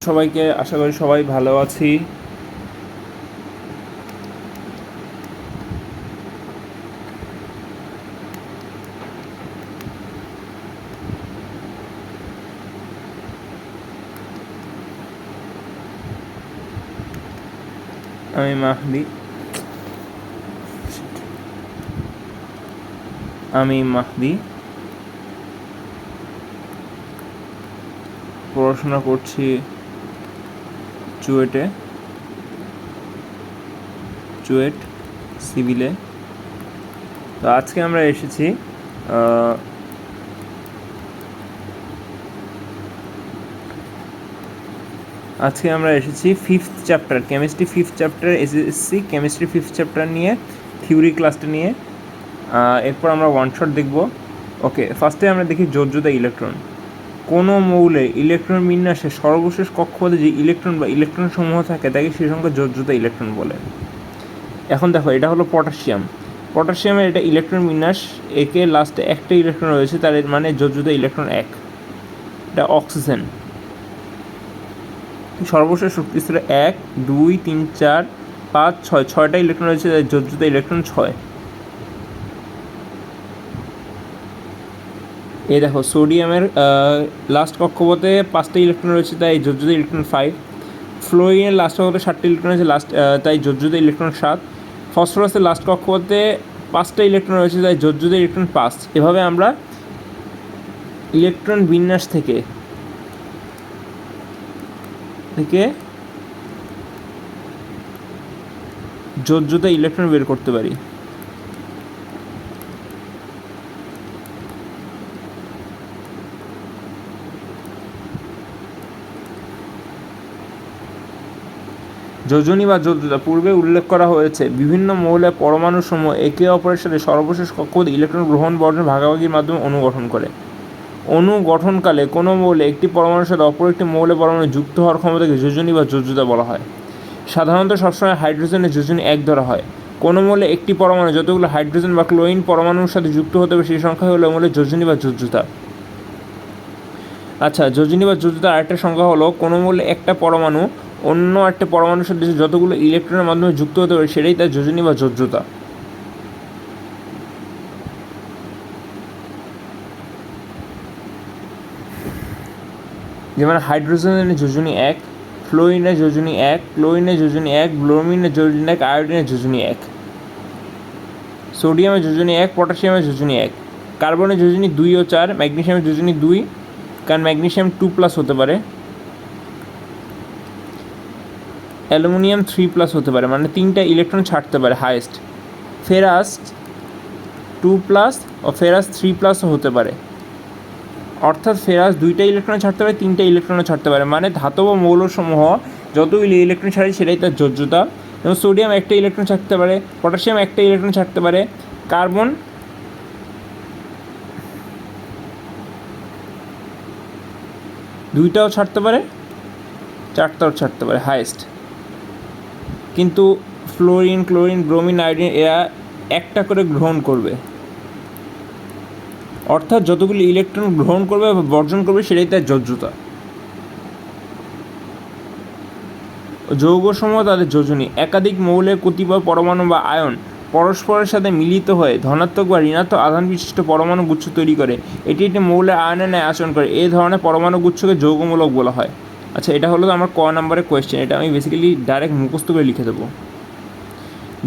সবাইকে, আশা করি সবাই ভালো আছি। আমি মাহদি পড়াশোনা করছি চুয়েট সিভিলে। তো আজকে আমরা এসেছি fifth chapter chemistry, fifth chapter SSC chemistry fifth chapter নিয়ে থিওরি ক্লাসটা নিয়ে। এরপর আমরা ওয়ান শট দেখব। ওকে, ফার্স্টে আমরা দেখি যোজ্যতা ইলেকট্রন। কোনো মৌলে ইলেকট্রন বিন্যাসে সর্বশেষ কক্ষপথে যে ইলেকট্রন বা ইলেকট্রন সমূহ থাকে তাকে সেই সঙ্গে যোজ্যতা ইলেকট্রন বলে। এখন দেখো, এটা হলো পটাশিয়ামের এটা ইলেকট্রন বিন্যাস, একে লাস্টে একটা ইলেকট্রন রয়েছে, তার মানে যোজ্যতা ইলেকট্রন 1। এটা অক্সিজেন, সর্বশেষ শক্তি স্তরে 1, 2, 3, 4, 5, 6, 6টা ইলেকট্রন রয়েছে, তাই যোজ্যতা ইলেকট্রন 6। এই দেখো, সোডিয়ামের লাস্ট কক্ষপথে 5টা ইলেকট্রন রয়েছে, তাই যোজ্যতা ইলেকট্রন 5। ফ্লোরিনের লাস্ট কক্ষপথে 7টা ইলেকট্রন রয়েছে, তাই যোজ্যতা ইলেকট্রন 7। ফসফরাসের লাস্ট কক্ষপথে 5টা ইলেকট্রন রয়েছে, তাই যোজ্যতা ইলেকট্রন 5। এভাবে আমরা ইলেকট্রন বিন্যাস থেকে যোজ্যতা ইলেকট্রন বের করতে পারি। যোজনী বা যোজ্যতা পূর্বে উল্লেখ করা হয়েছে, বিভিন্ন মৌলের পরমাণু সমূহ একে অপরের সাথে সর্বশেষ কক্ষপথে ইলেকট্রন গ্রহণ বর্জন ভাগাভাগির মাধ্যমে অণু গঠন করে। অণু গঠনকালে কোনো মৌলে একটি পরমাণুর সাথে অপর একটি মৌলের পরমাণু যুক্ত হওয়ার ক্ষমতাকে যোজনী বা যোজ্যতা বলা হয়। সাধারণত সবসময় হাইড্রোজেনের যোজনী 1 ধরা হয়। কোনো মৌলে একটি পরমাণু যতগুলো হাইড্রোজেন বা ক্লোরিন পরমাণুর সাথে যুক্ত হতে হবে সেই সংখ্যা হলো মৌলের যোজনী বা যোজ্যতা। আচ্ছা, যোজনী বা যোজ্যতার আরেকটা সংখ্যা হলো কোনো মৌলে একটা পরমাণু অন্য একটা পরমাণুর সাথে যতগুলো ইলেকট্রনের মাধ্যমে যুক্ত হতে পারে সেটাই তার যোজনী বা যোজ্যতা। যেমন হাইড্রোজেনের যোজনী 1, ফ্লোরিনের যোজনী 1, ক্লোরিনের যোজনী 1, ব্রোমিনের যোজনী 1, আয়োডিনের যোজনী 1, সোডিয়ামের যোজনী 1, পটাশিয়ামের যোজনী 1, কার্বনের যোজনী 2 ও 4, ম্যাগনেসিয়ামের যোজনী 2, কারণ ম্যাগনেসিয়াম 2+ হতে পারে, অ্যালুমিনিয়াম 3+ হতে পারে, মানে 3টা ইলেকট্রন ছাড়তে পারে হাইয়েস্ট। ফেরাস 2+ ও ফেরাস 3+ও হতে পারে, অর্থাৎ ফেরাস 2টা ইলেকট্রন ছাড়তে পারে, 3টা ইলেকট্রনও ছাড়তে পারে, মানে ধাতব মৌলসমূহ যতগুলি ইলেকট্রন ছাড়ে সেটাই তার যোজ্যতা। যেমন সোডিয়াম একটা ইলেকট্রন ছাড়তে পারে, পটাশিয়াম একটা ইলেকট্রন ছাড়তে পারে, কার্বন 2টাও ছাড়তে পারে, 4টাও ছাড়তে পারে হাইয়েস্ট। কিন্তু ফ্লোরিন, ক্লোরিন, ব্রোমিন, আয়োডিন এরা একটা করে গ্রহণ করবে, অর্থাৎ যতগুলি ইলেকট্রন গ্রহণ করবে বা বর্জন করবে সেটাই তার যোজ্যতা। যৌগসমূহ তাদের যোজনী। একাধিক মৌলের কতিপয় পরমাণু বা আয়ন পরস্পরের সাথে মিলিত হয়ে ধনাত্মক বা ঋণাত্মক আধান বিশিষ্ট পরমাণু গুচ্ছ তৈরি করে। এটি একটি মৌলের আয়নের ন্যায় আচরণ করে। এই ধরনের পরমাণু গুচ্ছকে যৌগমূলক বলা হয়। আচ্ছা, এটা হলো আমার ক নম্বরের কোয়েশ্চেন। এটা আমি বেসিক্যালি ডাইরেক্ট মুখস্থ করে লিখে দেবো।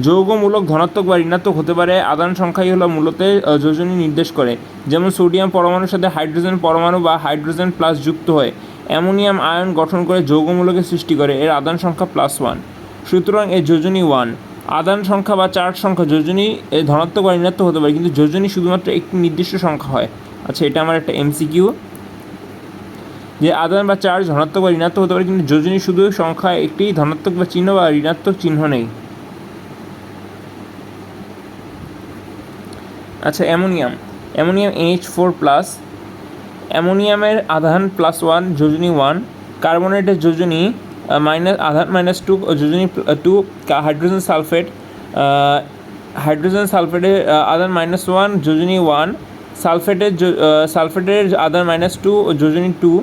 যৌগমূলক ধনাত্মক বা ঋণাত্মক হতে পারে। আধান সংখ্যাই হলো মূলত যোজনী নির্দেশ করে। যেমন সোডিয়াম পরমাণুর সাথে হাইড্রোজেন পরমাণু বা হাইড্রোজেন প্লাস যুক্ত হয়ে অ্যামোনিয়াম আয়ন গঠন করে যৌগমূলকের সৃষ্টি করে। এর আধান সংখ্যা +1, সুতরাং এর যোজনী 1। আধান সংখ্যা বা চার্জ সংখ্যা যোজনী ধনাত্মক বা ঋণাত্মক হতে পারে, কিন্তু যোজনী শুধুমাত্র একটি নির্দিষ্ট সংখ্যা হয়। আচ্ছা, এটা আমার একটা MCQ, যে আধান বা চার্জ ধনাত্মক বা ঋণাত্মক হতে পারে, কিন্তু যোজনী শুধু সংখ্যা একটি, ধনাত্মক বা চিহ্ন বা ঋণাত্মক চিহ্ন নেই। আচ্ছা, অ্যামোনিয়াম NH4+, অ্যামোনিয়ামের আধান +1, যোজনী 1। কার্বনেটের যোজনী আধান -2, যোজনী 2। হাইড্রোজেন সালফেটের আধান -1, যোজনী 1। সালফেটের আধান -2 ও যোজনী 2।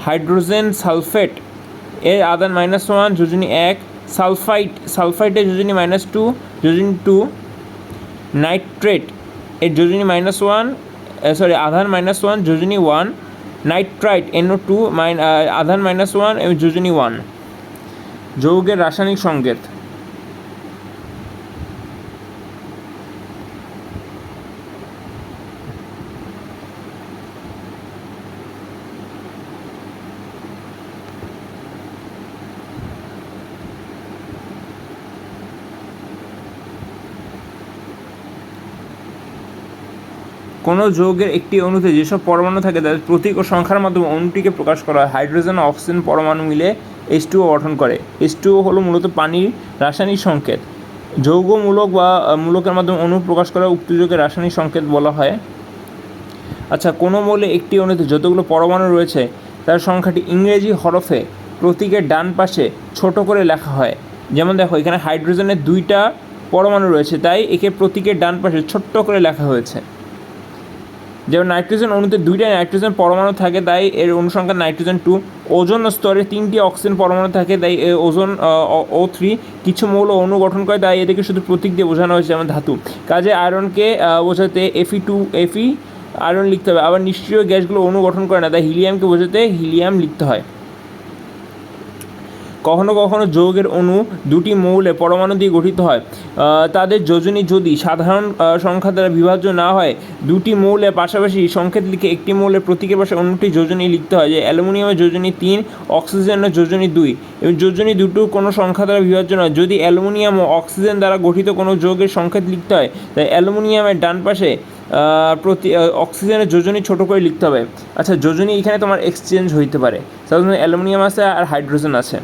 হাইড্রোজেন সালফেট এর আধান -1, যোজনী 1। সালফাইটের যোজনী -2, যোজনী 2। নাইট্রেট এর যোজনী -1, আধান -1, যোজনী 1। নাইট্রাইট NO2 আধান -1 এবং যোজনী 1। যৌগের রাসায়নিক সংকেত। কোনো যৌগের একটি অণুতে যেসব পরমাণু থাকে তাদের প্রতীক ও সংখ্যার মাধ্যমে অণুটিকে প্রকাশ করা হয়। হাইড্রোজেন ও অক্সিজেন পরমাণু মিলে H2O গঠন করে। H2O হলো মূলত পানির রাসায়নিক সংকেত। যৌগমূলক বা মূলকের মাধ্যমে অণু প্রকাশ করা উক্ত যৌগের রাসায়নিক সংকেত বলা হয়। আচ্ছা, কোনো মৌলে একটি অণুতে যতগুলো পরমাণু রয়েছে তার সংখ্যাটি ইংরেজি হরফে প্রতীকের ডান পাশে ছোট করে লেখা হয়। যেমন দেখো, এখানে হাইড্রোজেনের 2টা পরমাণু রয়েছে, তাই একে প্রতীকের ডান পাশে ছোট্ট করে লেখা হয়েছে। যেমন নাইট্রোজেন অণুতে 2টা নাইট্রোজেন পরমাণু থাকে, তাই এর অনুসংখ্যা নাইট্রোজেন 2। ওজোন স্তরে 3টি অক্সিজেন পরমাণু থাকে, তাই ওজোন O3। কিছু মৌল অণু গঠন করে, তাই এদেরকে শুধু প্রতীক দিয়ে বোঝানো হয়েছে, যেমন ধাতু। কাজে আয়রনকে বোঝাতে Fe আয়রন লিখতে হবে। আবার নিষ্ক্রিয় গ্যাসগুলো অণু গঠন করে না, তাই হিলিয়ামকে বোঝাতে হিলিয়াম লিখতে হয়। কখনো কখনো যৌগের অণু দুটি মৌলে পরমাণু দিয়ে গঠিত হয়। তাদের যোজনী যদি সাধারণ সংখ্যা দ্বারা বিভাজ্য না হয়, দুটি মৌলে পাশাপাশি সংকেত লিখে একটি মৌলের প্রতীকের পাশে অন্যটি যোজনী লিখতে হয়। যে অ্যালুমিনিয়ামের যোজনী 3, অক্সিজেনের যোজনী 2। এবং যোজনী দুটো কোনো সংখ্যা দ্বারা বিভাজ্য নয়। যদি অ্যালুমিনিয়াম ও অক্সিজেন দ্বারা গঠিত কোনো যৌগের সংকেত লিখতে হয়, তাই অ্যালুমিনিয়ামের ডান পাশে অক্সিজেনের যোজনী ছোট করে লিখতে হবে। আচ্ছা, যোজনী এখানে তোমার এক্সচেঞ্জ হইতে পারে। সাধারণত অ্যালুমিনিয়াম আছে আর হাইড্রোজেন আছে,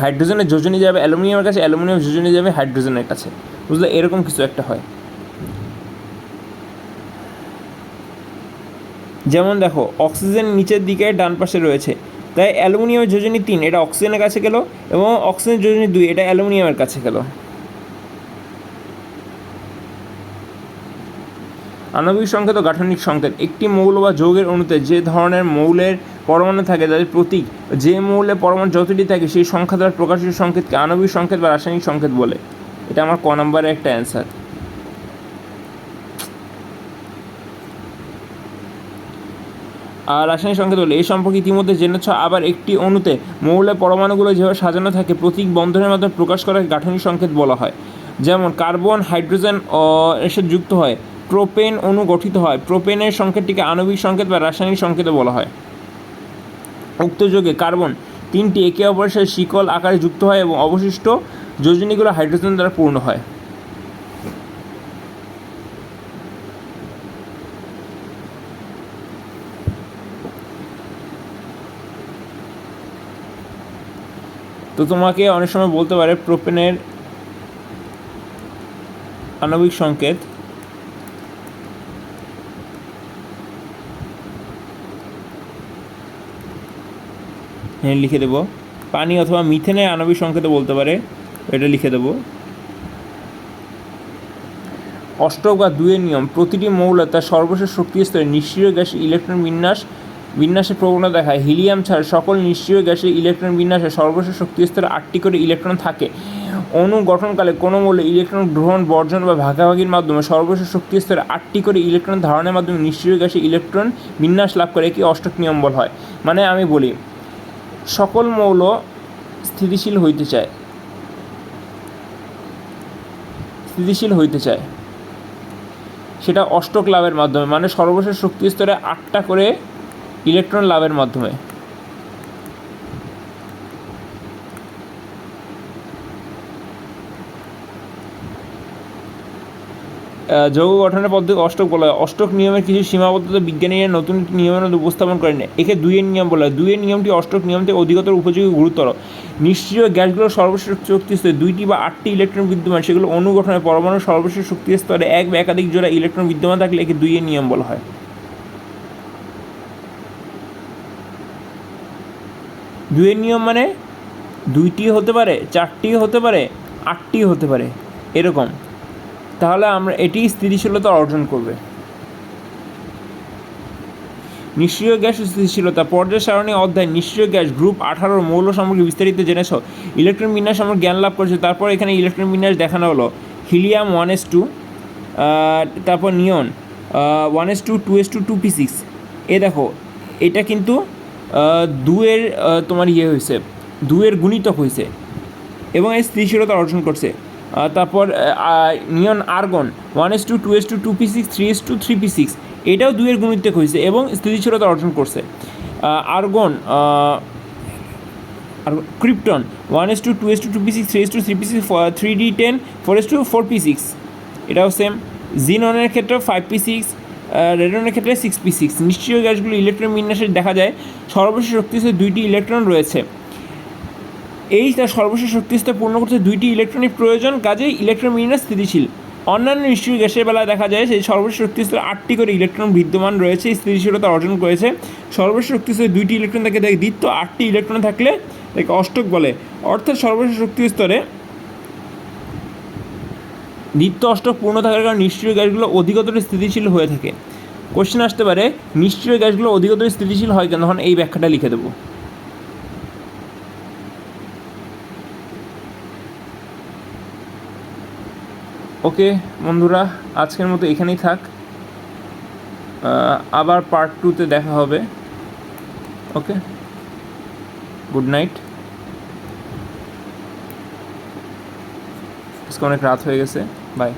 হাইড্রোজেনের যোজনী যাবে অ্যালুমিনিয়ামের কাছে, অ্যালুমিনিয়াম যোজনী যাবে হাইড্রোজেনের কাছে, বুঝলে? এরকম কিছু একটা হয়। যেমন দেখো, অক্সিজেন নিচের দিকে ডান পাশে রয়েছে, তাই অ্যালুমিনিয়ামের যোজনী 3 এটা অক্সিজেনের কাছে গেল, এবং অক্সিজেন যোজনী 2 এটা অ্যালুমিনিয়ামের কাছে গেল। আণবিক সংকেত ও গাঠনিক সংকেত। একটি মৌল বা যৌগের অণুতে যে ধরনের মৌলের পরমাণু থাকে তাদের প্রতীক যে মৌলের পরমাণু যতটি থাকে সেই সংখ্যা দ্বারা প্রকাশিত সংকেতকে আণবিক সংকেত বা রাসায়নিক সংকেত বলে। এটা আমার ক নম্বরের একটা অ্যান্সার। আর রাসায়নিক সংকেত বলে এই সম্পর্কে ইতিমধ্যে জেনেছ। আবার একটি অণুতে মৌলের পরমাণুগুলো যেভাবে সাজানো থাকে প্রতীক বন্ধনের মাধ্যমে প্রকাশ করাকে গাঠনিক সংকেত বলা হয়। যেমন কার্বন হাইড্রোজেন এর সাথে যুক্ত হয় প্রোপেন অণু গঠিত হয়। প্রোপেনের সংকেতটিকে আণবিক সংকেত বা রাসায়নিক সংকেত বলা হয়। উক্ত যৌগে কার্বন 3টি একে অপরের সাথে শিকল আকারে যুক্ত হয় এবং অবশিষ্ট যোজনীগুলো হাইড্রোজেন দ্বারা পূর্ণ হয়। তো তোমাকে অনেক সময় বলতে পারে প্রোপেনের আণবিক সংকেত লিখে দেবো। পানি অথবা মিথেনের আণবিক সংকেত বলতে পারে, এটা লিখে দেবো। অষ্টক বা 2-এর নিয়ম। প্রতিটি মৌল তার সর্বশেষ শক্তি স্তরে নিষ্ক্রিয় গ্যাসের ইলেকট্রন বিন্যাসের প্রবণতা দেখায়। হিলিয়াম ছাড়া সকল নিষ্ক্রিয় গ্যাসের ইলেকট্রন বিন্যাসে সর্বশেষ শক্তি স্তরে 8টি করে ইলেকট্রন থাকে। অণু গঠনকালে কোনো মৌলে ইলেকট্রন গ্রহণ, বর্জন বা ভাগাভাগির মাধ্যমে সর্বশেষ শক্তি স্তরে 8টি করে ইলেকট্রন ধারণের মাধ্যমে নিষ্ক্রিয় গ্যাসের ইলেকট্রন বিন্যাস লাভ করে, একে অষ্টক নিয়ম বলা হয়। মানে আমি বলি, সকল মৌল স্থিতিশীল হইতে চায়, সেটা অষ্টক লাভের মাধ্যমে, মানে সর্বশেষ শক্তি স্তরে 8টা করে ইলেকট্রন লাভের মাধ্যমে। যৌগ গঠনের পদ্ধতি অষ্টক বলা হয়। অষ্টক নিয়মের কিছু সীমাবদ্ধতা বিজ্ঞানীরা নতুন নিয়মের মধ্যে উপস্থাপন করেন। একে 2-এর নিয়ম বলা হয়। 2-এর নিয়মটি অষ্টক নিয়ম থেকে অধিকতর উপযোগী গুরুতর। নিষ্ক্রিয় গ্যাসগুলোর সর্বশেষ শক্তি স্তরে 2টি বা 8টি ইলেকট্রন বিদ্যমান, সেগুলো অণু গঠনের পরমাণুর সর্বশেষ শক্তি স্তরে 1 বা একাধিক জোড়া ইলেকট্রন বিদ্যমান থাকলে একে 2-এর নিয়ম বলা হয়। 2-এর নিয়ম মানে 2টি হতে পারে, 4টি হতে পারে, 8টি হতে পারে, এরকম। তাহলে আমরা এটি স্থিতিশীলতা অর্জন করবে। নিষ্ক্রিয় গ্যাস ও স্থিতিশীলতা পর্যায় সারণী অধ্যায় নিষ্ক্রিয় গ্যাস গ্রুপ 18 মৌল সম্পর্কে বিস্তারিত জেনেছ, ইলেকট্রন বিন্যাস সম্পর্কে জ্ঞান লাভ করেছো। তারপর এখানে ইলেকট্রন বিন্যাস দেখানো হলো হিলিয়াম 1s2, তারপর নিয়ন 1s2 2s2 2p6। এ দেখো এটা কিন্তু দুয়ের তোমার হয়েছে, দুয়ের গুণিতক হয়েছে এবং এই স্থিতিশীলতা অর্জন করছে। তারপর নিয়ন argon 1s2 2s2 2p6 3s2 3p6, এটাও দুয়ের গুণিতক হয়েছে এবং স্থিতিশীলতা অর্জন করছে। Argon krypton 1s2 2s2 2p6 3s2 3p6 3d10 4s2 4p6, এটাও সেম। জিননের ক্ষেত্রে 5p6, রেডনের ক্ষেত্রে 6p6। নিষ্ক্রিয় গ্যাসগুলো ইলেকট্রন বিন্যাসে দেখা যায় সর্বশেষ শক্তিস্তরে 2টি ইলেকট্রন রয়েছে। এই তার সর্বশেষ শক্তিস্তর পূর্ণ করতে 2টি ইলেকট্রনের প্রয়োজন, কাজেই ইলেকট্রন বিন্যাস স্থিতিশীল। অন্যান্য নিষ্ক্রিয় গ্যাসের বেলায় দেখা যায় সেই সর্বশেষ শক্তিস্তরে 8টি করে ইলেকট্রন বিদ্যমান রয়েছে, স্থিতিশীলতা অর্জন করেছে। সর্বশেষ শক্তিস্তরে 2টি ইলেকট্রন থাকে দ্বিত্ব, 8টি ইলেকট্রন থাকলে তাকে অষ্টক বলে। অর্থাৎ সর্বশেষ শক্তিস্তরে দ্বিত্ব অষ্টক পূর্ণ থাকার কারণে নিষ্ক্রিয় গ্যাসগুলো অধিকতর স্থিতিশীল হয়ে থাকে। কোশ্চেন আসতে পারে নিষ্ক্রিয় গ্যাসগুলো অধিকতর স্থিতিশীল হয় কেন, তখন এই ব্যাখ্যাটা লিখে দেবো। ওকে বন্ধুরা, আজকের মতো এখানেই থাক, আবার পার্ট 2-তে দেখা হবে। ওকে, গুড নাইট। আজকে অনেক রাত হয়ে গেছে, বাই।